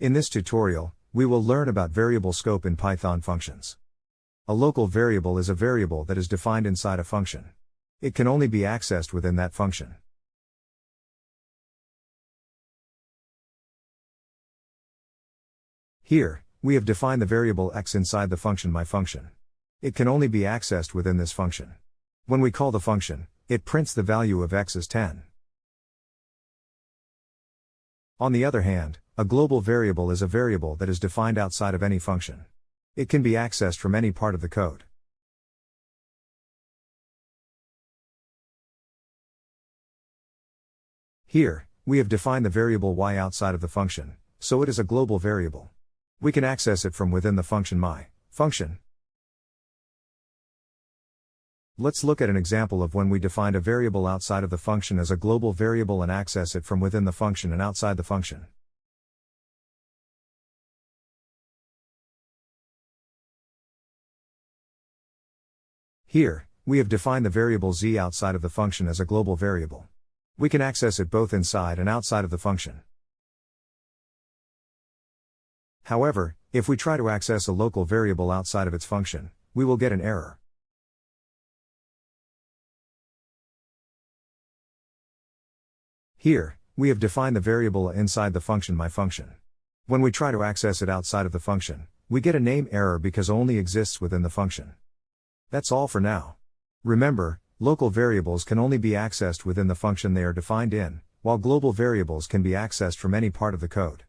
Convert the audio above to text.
In this tutorial, we will learn about variable scope in Python functions. A local variable is a variable that is defined inside a function. It can only be accessed within that function. Here, we have defined the variable x inside the function myFunction. It can only be accessed within this function. When we call the function, it prints the value of x as 10. On the other hand, a global variable is a variable that is defined outside of any function. It can be accessed from any part of the code. Here, we have defined the variable y outside of the function, so it is a global variable. We can access it from within the function myFunction. Let's look at an example of when we defined a variable outside of the function as a global variable and access it from within the function and outside the function. Here, we have defined the variable z outside of the function as a global variable. We can access it both inside and outside of the function. However, if we try to access a local variable outside of its function, we will get an error. Here, we have defined the variable inside the function myFunction. When we try to access it outside of the function, we get a name error because it only exists within the function. That's all for now. Remember, local variables can only be accessed within the function they are defined in, while global variables can be accessed from any part of the code.